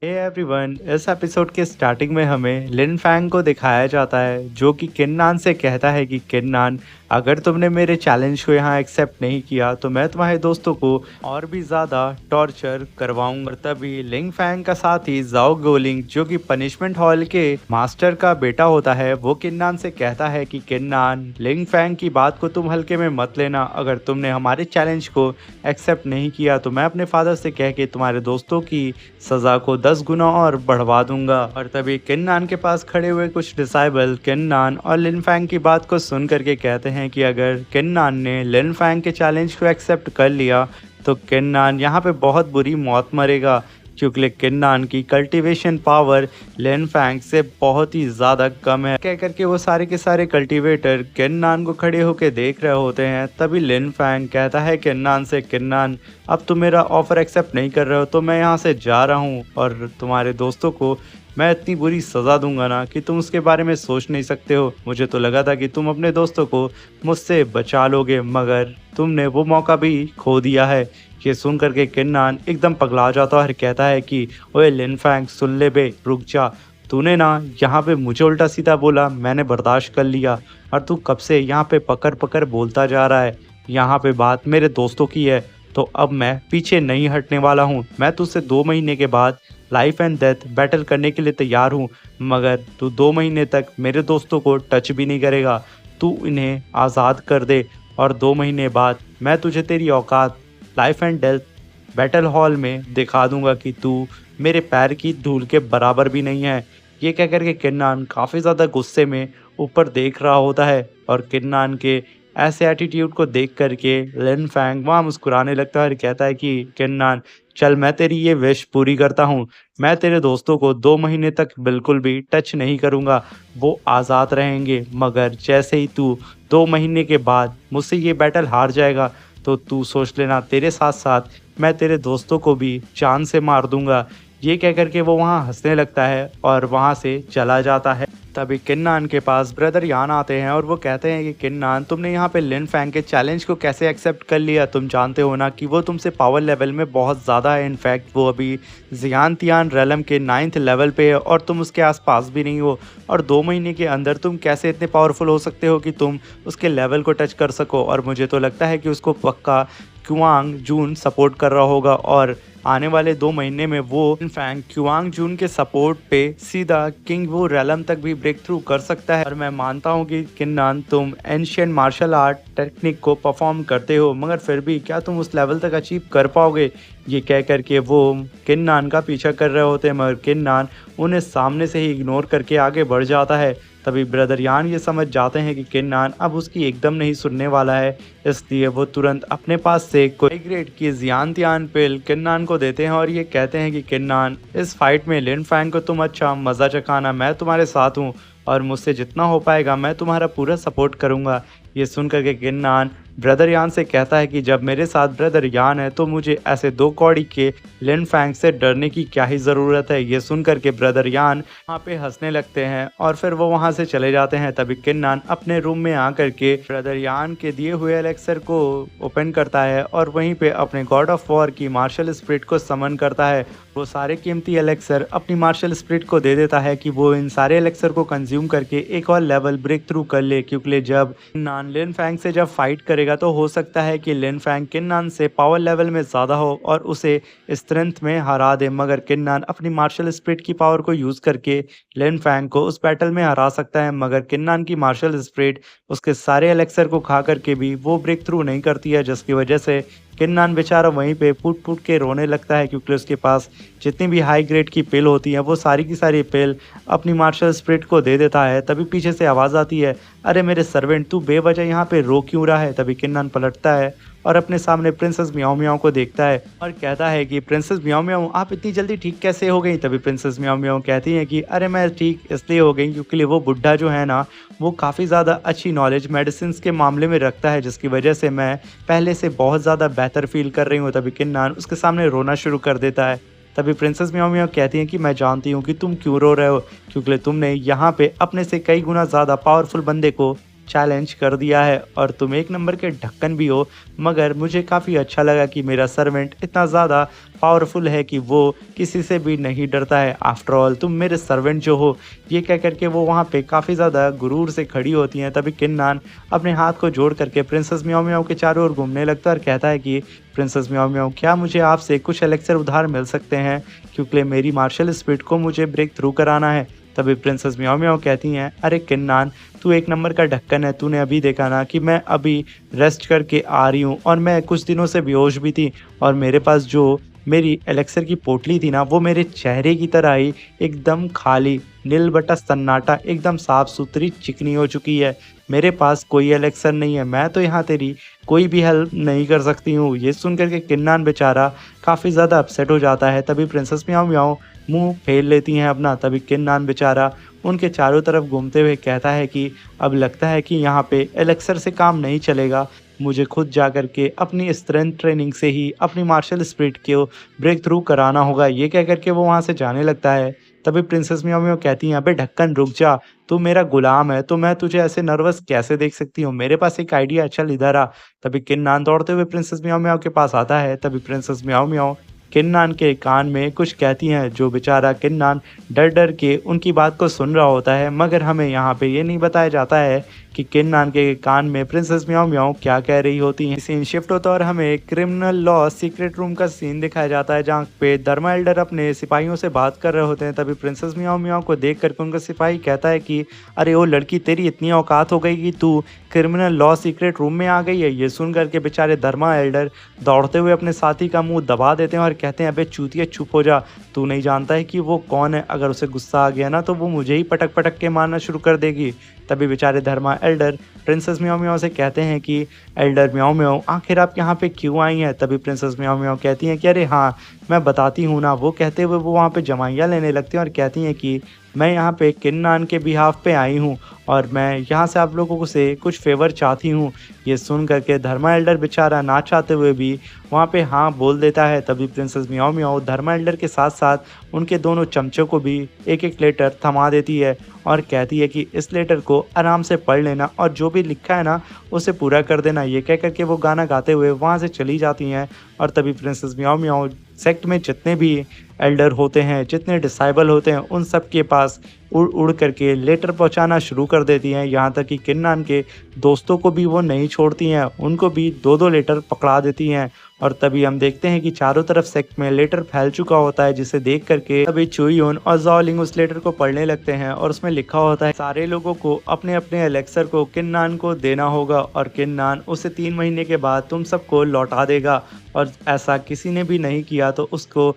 Hey everyone, इस episode के starting में हमें लिन फैंग को दिखाया जाता है जो कि किन्नान से कहता है कि किन्नान, अगर तुमने मेरे चैलेंज को यहाँ एक्सेप्ट नहीं किया तो मैं तुम्हारे दोस्तों को और भी ज़्यादा टॉर्चर करवाऊंगा। और तभी लिंग फैंग का साथी जाओ गोलिंग जो कि पनिशमेंट हॉल के मास्टर का बेटा होता है, वो किन्नान से कहता है कि किन्नान, लिंग फैंग की बात को तुम हल्के में मत लेना। अगर तुमने हमारे चैलेंज को एक्सेप्ट नहीं किया तो मैं अपने फादर से कह के तुम्हारे दोस्तों की सज़ा को 10 गुना और बढ़वा दूंगा। और तभी किन्नान के पास खड़े हुए कुछ डिसाइबल किन्नान और लिन फैंग की बात को सुन करके कहते हैं कि अगर किन्नान ने लिन फैंग के चैलेंज को एक्सेप्ट कर लिया तो किन्नान यहाँ पे बहुत बुरी मौत मरेगा, क्योंकि किन्नान की कल्टीवेशन पावर लिन फैंग से बहुत ही ज़्यादा कम है। कह करके वो सारे के सारे कल्टीवेटर किन्नान को खड़े होकर देख रहे होते हैं। तभी लिन फैंग कहता है किन्नान से, किन्नान, अब तुम मेरा ऑफर एक्सेप्ट नहीं कर रहे हो तो मैं यहाँ से जा रहा हूँ और तुम्हारे दोस्तों को मैं इतनी बुरी सज़ा दूंगा ना कि तुम उसके बारे में सोच नहीं सकते हो। मुझे तो लगा था कि तुम अपने दोस्तों को मुझसे बचा लोगे, मगर तुमने वो मौका भी खो दिया है। ये सुन करके किन्नान एकदम पगला जाता है और कहता है कि ओए लिन फैंग, सुन ले बे, रुक जा। तूने ना यहाँ पे मुझे उल्टा सीधा बोला, मैंने बर्दाश्त कर लिया, और तू कब से यहाँ पे पकड़ पकड़ बोलता जा रहा है। यहाँ पे बात मेरे दोस्तों की है तो अब मैं पीछे नहीं हटने वाला हूँ। मैं तुझसे 2 महीने के बाद लाइफ एंड डेथ बैटल करने के लिए तैयार हूँ, मगर तू 2 महीने तक मेरे दोस्तों को टच भी नहीं करेगा। तू इन्हें आज़ाद कर दे और 2 महीने बाद मैं तुझे तेरी औकात life and death battle hall में दिखा दूंगा कि तू मेरे पैर की धूल के बराबर भी नहीं है। ये कह कर के किन्नान काफ़ी ज़्यादा गुस्से में ऊपर देख रहा होता है और किन्नान के ऐसे एटीट्यूड को देख करके लिन फैंग वहाँ मुस्कुराने लगता है और कहता है कि किन्नान, चल मैं तेरी ये विश पूरी करता हूँ। मैं तेरे दोस्तों को 2 महीने तक बिल्कुल भी टच नहीं करूँगा, वो आज़ाद रहेंगे। मगर जैसे ही तू 2 महीने के बाद मुझसे ये बैटल हार जाएगा तो तू सोच लेना, तेरे साथ साथ मैं तेरे दोस्तों को भी जान से मार दूंगा। ये कह कर के वो वहाँ हंसने लगता है और वहाँ से चला जाता है। तभी किन्नान के पास ब्रदर यान आते हैं और वो कहते हैं कि किन्नान, तुमने यहाँ पे लिन फैंग के चैलेंज को कैसे एक्सेप्ट कर लिया? तुम जानते हो ना कि वो तुमसे पावर लेवल में बहुत ज़्यादा है। इनफैक्ट वो अभी जियान तियान रेलम के 9th लेवल पे है और तुम उसके आसपास भी नहीं हो। और 2 महीने के अंदर तुम कैसे इतने पावरफुल हो सकते हो कि तुम उसके लेवल को टच कर सको? और मुझे तो लगता है कि उसको पक्का क्युआंग जून सपोर्ट कर रहा होगा और आने वाले 2 महीने में वो इनफैक्ट क्युआंग जून के सपोर्ट पे सीधा किंग वो रेलम तक भी ब्रेक थ्रू कर सकता है। और मैं मानता हूँ कि किन्नान, तुम एंशियंट मार्शल आर्ट टेक्निक को परफॉर्म करते हो, मगर फिर भी क्या तुम उस लेवल तक अचीव कर पाओगे? ये कह करके वो किन्नान का पीछा कर रहे होते हैं, मगर किन्नान उन्हें सामने से ही इग्नोर करके आगे बढ़ जाता है। तभी ब्रदर यान ये समझ जाते हैं कि किन्नान अब उसकी एकदम नहीं सुनने वाला है, इसलिए वो तुरंत अपने पास से कोई ग्रेड की जियान तियान पिल किन्नान को देते हैं और ये कहते हैं कि किन्नान, इस फाइट में लिन फैंग को तुम अच्छा मज़ा चखाना, मैं तुम्हारे साथ हूँ और मुझसे जितना हो पाएगा मैं तुम्हारा पूरा सपोर्ट करूँगा। ये सुन करके किन्नान ब्रदर यान से कहता है कि जब मेरे साथ ब्रदर यान है तो मुझे ऐसे 2 कौड़ी के लिन फैंग से डरने की क्या ही ज़रूरत है। ये सुन करके ब्रदर यान वहाँ पे हंसने लगते हैं और फिर वो वहाँ से चले जाते हैं। तभी किन्नान अपने रूम में आकर के ब्रदर यान के दिए हुए एलेक्सर को ओपन करता है और वहीं पे अपने गॉड ऑफ वॉर की मार्शल स्पिरिट को समन करता है। वो सारे कीमती एलेक्सर अपनी मार्शल स्पिरिट को दे देता है कि वो इन सारे एलेक्सर को कंज्यूम करके एक और लेवल ब्रेक थ्रू कर ले, क्योंकि जब किन्नान लिन फैंग से जब फाइट करेगा तो हो सकता है कि लिन फैंग किन्नान से पावर लेवल में ज़्यादा हो और उसे स्ट्रेंथ में हरा दे। मगर किन्नान अपनी मार्शल स्पिरिट की पावर को यूज़ करके लिन फैंग को उस बैटल में हरा सकता है, मगर किन्नान की मार्शल स्पिरिट उसके सारे एलेक्सर को खा करके भी वो ब्रेक थ्रू नहीं करती है, जिसकी वजह से किन्नान बेचारा वहीं पे फूट फूट के रोने लगता है, क्योंकि उसके पास जितनी भी हाई ग्रेड की पिल होती हैं वो सारी की सारी पिल अपनी मार्शल स्पिरिट को दे देता है। तभी पीछे से आवाज़ आती है, अरे मेरे सर्वेंट, तू बेवजह यहाँ पे रो क्यों रहा है? तभी किन्नान पलटता है और अपने सामने प्रिंसेस म्याओ म्याओ को देखता है और कहता है कि प्रिंसेस म्याओ म्याओ, आप इतनी जल्दी ठीक कैसे हो गई? तभी प्रिंसेस म्याओ म्याओ कहती हैं कि अरे मैं ठीक इसलिए हो गई क्योंकि वो बुढ़ा जो है ना, वो काफ़ी ज़्यादा अच्छी नॉलेज मेडिसिन के मामले में रखता है, जिसकी वजह से मैं पहले से बहुत ज़्यादा बेहतर फील कर रही हूँ। तभी किन्नान उसके सामने रोना शुरू कर देता है। तभी प्रिंसेस म्याओ म्याओ कहती हैं कि मैं जानती हूँ कि तुम क्यों रो रहे हो, क्योंकि तुमने यहाँ पे अपने से कई गुना ज़्यादा पावरफुल बंदे को चैलेंज कर दिया है और तुम 1 नंबर के ढक्कन भी हो, मगर मुझे काफ़ी अच्छा लगा कि मेरा सर्वेंट इतना ज़्यादा पावरफुल है कि वो किसी से भी नहीं डरता है। आफ्टर ऑल तुम मेरे सर्वेंट जो हो, ये कह कर के वो वहाँ पे काफ़ी ज़्यादा गुरूर से खड़ी होती हैं। तभी किन्नान अपने हाथ को जोड़ करके प्रिंसेस म्याऊ म्याऊ के चारों ओर घूमने लगता है और कहता है कि प्रिंसेस म्याऊ म्याऊ, क्या मुझे आपसे कुछ एलेक्सर उधार मिल सकते हैं? क्योंकि मेरी मार्शल स्पिरिट को मुझे ब्रेक थ्रू कराना है। तभी प्रिंसेस म्याऊ म्याऊ कहती हैं, अरे किन्नान, तू 1 नंबर का ढक्कन है। तूने अभी देखा ना कि मैं अभी रेस्ट करके आ रही हूँ और मैं कुछ दिनों से बेहोश भी थी और मेरे पास जो मेरी एलेक्सर की पोटली थी ना, वो मेरे चेहरे की तरह ही एकदम खाली, नील बटा सन्नाटा, एकदम साफ सुथरी चिकनी हो चुकी है। मेरे पास कोई एलेक्सर नहीं है, मैं तो यहाँ तेरी कोई भी हेल्प नहीं कर सकती हूँ। ये सुन कर के किन्नान बेचारा काफ़ी ज़्यादा अपसेट हो जाता है। तभी प्रिंसेस म्याऊ म्याऊ मुंह फेर लेती हैं अपना। तभी किन्नान बेचारा उनके चारों तरफ घूमते हुए कहता है कि अब लगता है कि यहाँ पे एलेक्सर से काम नहीं चलेगा, मुझे खुद जा कर के अपनी स्ट्रेंथ ट्रेनिंग से ही अपनी मार्शल स्पिरिट को ब्रेक थ्रू कराना होगा। ये कह कर के वो वहाँ से जाने लगता है। तभी प्रिंसेस म्याऊ म्याऊ कहती हैं, अबे ढक्कन रुक जा, तू मेरा गुलाम है तो मैं तुझे ऐसे नर्वस कैसे देख सकती हूँ? मेरे पास एक आइडिया है, चल इधर आ। तभी किन्नान दौड़ते हुए प्रिंसेस म्याऊ म्याऊ के पास आता है। तभी प्रिंसेस म्याऊ म्याऊ किन्नान के कान में कुछ कहती हैं, जो बेचारा किन्नान डर डर के उनकी बात को सुन रहा होता है। मगर हमें यहाँ पे ये नहीं बताया जाता है कि किन्नान के कान में प्रिंसेस म्याऊ म्याऊ क्या कह रही होती हैं। सीन शिफ्ट होता है और हमें क्रिमिनल लॉ सीक्रेट रूम का सीन दिखाया जाता है, जहाँ पे धर्मा एल्डर अपने सिपाहियों से बात कर रहे होते हैं। तभी प्रिंसेस म्याऊ म्याऊ को देख करके उनका सिपाही कहता है कि अरे ओ लड़की, तेरी इतनी औकात हो गई कि तू क्रिमिनल लॉ सीक्रेट रूम में आ गई है। ये सुन करके बेचारे धर्मा एल्डर दौड़ते हुए अपने साथी का मुंह दबा देते हैं और कहते हैं, अबे चूतिया चुप हो जा, तू नहीं जानता है कि वो कौन है। अगर उसे गुस्सा आ गया ना तो वो मुझे ही पटक पटक के मारना शुरू कर देगी। तभी बेचारे धर्मा एल्डर प्रिंसेस म्याऊ म्याऊ से कहते हैं कि एल्डर म्याऊ म्याऊ, आखिर आप यहाँ पे क्यों आई हैं? तभी प्रिंसेस म्याऊ म्याऊ कहती हैं कि अरे हाँ, मैं बताती हूँ ना। वो कहते हुए वो वहाँ पे जमाइयाँ लेने लगती हैं और कहती हैं कि मैं यहाँ पे किन्नान के बिहाफ पे आई हूँ और मैं यहाँ से आप लोगों से कुछ फेवर चाहती हूँ। ये सुन करके धर्मा एल्डर बेचारा ना चाहते हुए भी वहाँ पे हाँ बोल देता है। तभी प्रिंसेस म्याऊ म्याऊ धर्मा एल्डर के साथ साथ उनके दोनों चमचों को भी एक एक लेटर थमा देती है और कहती है कि इस लेटर को आराम से पढ़ लेना और जो भी लिखा है ना उसे पूरा कर देना। ये कह करके वो गाना गाते हुए वहाँ से चली जाती हैं। और तभी प्रिंसेस म्याऊ म्याऊ सेक्ट में जितने भी एल्डर होते हैं, जितने डिसाइबल होते हैं, उन सब के पास उड़ उड़ करके लेटर पहुंचाना शुरू कर देती हैं। यहाँ तक कि किन्नान के दोस्तों को भी वो नहीं छोड़ती हैं, उनको भी 2-2 लेटर पकड़ा देती हैं। और तभी हम देखते हैं कि चारों तरफ सेक्ट में लेटर फैल चुका होता है, जिसे देख करके तभी चुईयोन और ज़ाओलिंग उस लेटर को पढ़ने लगते हैं और उसमें लिखा होता है सारे लोगों को अपने अपने एलेक्सर को किन्नान को देना होगा और किन्नान उसे 3 महीने के बाद तुम सबको लौटा देगा, और ऐसा किसी ने भी नहीं किया तो उसको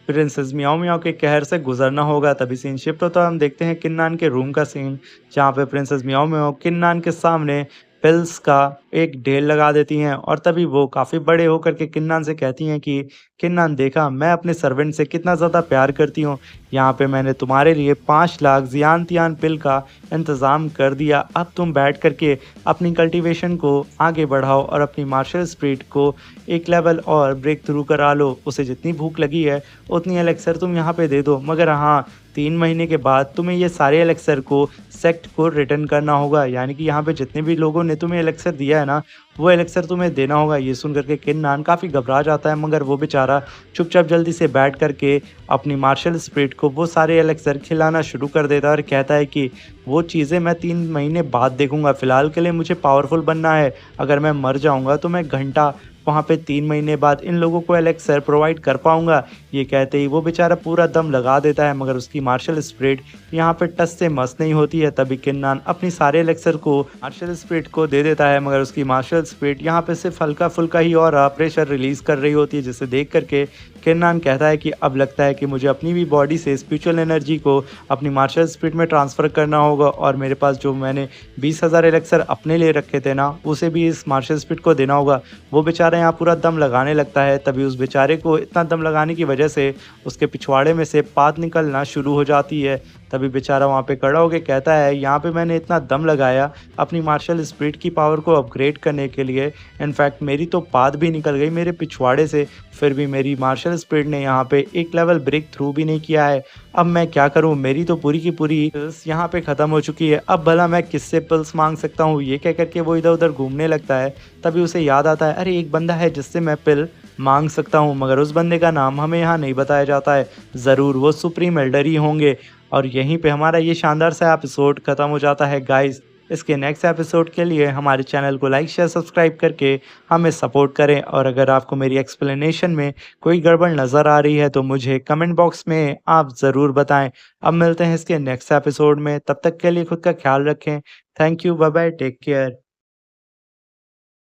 प्रिंसेस म्याऊ म्याऊ के कहर से गुजरना होगा। तभी सीन शिफ्ट होता है, हम देखते हैं किन्नान के रूम का सीन, जहाँ पे प्रिंसेस म्याऊ म्याऊ किन्नान के सामने पिल्स का एक ढेर लगा देती हैं और तभी वो काफ़ी बड़े होकर के किन्नान से कहती हैं कि किन्नान, देखा मैं अपने सर्वेंट से कितना ज़्यादा प्यार करती हूँ। यहाँ पे मैंने तुम्हारे लिए 5 लाख जियान तियान पिल का इंतज़ाम कर दिया। अब तुम बैठ करके अपनी कल्टीवेशन को आगे बढ़ाओ और अपनी मार्शल स्पिरिट को एक लेवल और ब्रेक थ्रू करा लो। उसे जितनी भूख लगी है उतनी एलेक्सर तुम यहाँ पे दे दो, मगर हाँ 3 महीने के बाद तुम्हें ये सारे एलेक्सर को सेक्ट को रिटर्न करना होगा। यानी कि यहाँ पे जितने भी लोगों ने तुम्हें एलेक्सर दिया है ना, वो एलेक्सर तुम्हें देना होगा। ये सुन करके किन्नान काफ़ी घबरा जाता है, मगर वो बेचारा चुपचाप जल्दी से बैठ करके अपनी मार्शल स्पिरिट को वो सारे एलेक्सर खिलाना शुरू कर देता है और कहता है कि वो चीज़ें मैं 3 महीने बाद देखूंगा, फ़िलहाल के लिए मुझे पावरफुल बनना है। अगर मैं मर जाऊंगा तो मैं घंटा वहाँ पे 3 महीने बाद इन लोगों को एलेक्सर प्रोवाइड कर पाऊंगा। ये कहते ही वो बेचारा पूरा दम लगा देता है, मगर उसकी मार्शल स्पिरिट यहाँ पे टस से मस नहीं होती है। तभी किन्नान अपनी सारे एलेक्सर को मार्शल स्पिरिट को दे देता है, मगर उसकी मार्शल स्पिरिट यहाँ पे सिर्फ हल्का फुल्का ही और प्रेशर रिलीज कर रही होती है, जिसे देख करके किन्नान कहता है कि अब लगता है कि मुझे अपनी भी बॉडी से स्पिरिचुअल एनर्जी को अपनी मार्शल स्पिरिट में ट्रांसफ़र करना होगा और मेरे पास जो मैंने 20,000 एलेक्सर अपने लिए रखे थे ना, उसे भी इस मार्शल स्पिरिट को देना होगा। वो बेचारा यहाँ पूरा दम लगाने लगता है। तभी उस बेचारे को इतना दम लगाने की वजह से उसके पिछवाड़े में से पात निकलना शुरू हो जाती है। तभी बेचारा वहाँ पे खड़ा होके कहता है, यहाँ पे मैंने इतना दम लगाया अपनी मार्शल स्पिरिट की पावर को अपग्रेड करने के लिए। इनफैक्ट मेरी तो पाद भी निकल गई मेरे पिछवाड़े से, फिर भी मेरी मार्शल स्पिरिट ने यहाँ पे एक लेवल ब्रेक थ्रू भी नहीं किया है। अब मैं क्या करूँ, मेरी तो पूरी की पूरी पिल्स यहाँ पे ख़त्म हो चुकी है, अब भला मैं किससे पिल्स मांग सकता हूँ। ये कह करके वो इधर उधर घूमने लगता है। तभी उसे याद आता है, अरे एक बंदा है जिससे मैं पिल मांग सकता हूँ, मगर उस बंदे का नाम हमें यहाँ नहीं बताया जाता है। ज़रूर वो सुप्रीम एल्डर ही होंगे। और यहीं पे हमारा ये शानदार सा एपिसोड खत्म हो जाता है गाइस। इसके नेक्स्ट एपिसोड के लिए हमारे चैनल को लाइक शेयर सब्सक्राइब करके हमें सपोर्ट करें। और अगर आपको मेरी एक्सप्लेनेशन में कोई गड़बड़ नज़र आ रही है तो मुझे कमेंट बॉक्स में आप ज़रूर बताएं। अब मिलते हैं इसके नेक्स्ट एपिसोड में, तब तक के लिए खुद का ख्याल रखें। Thank you, bye bye, take care.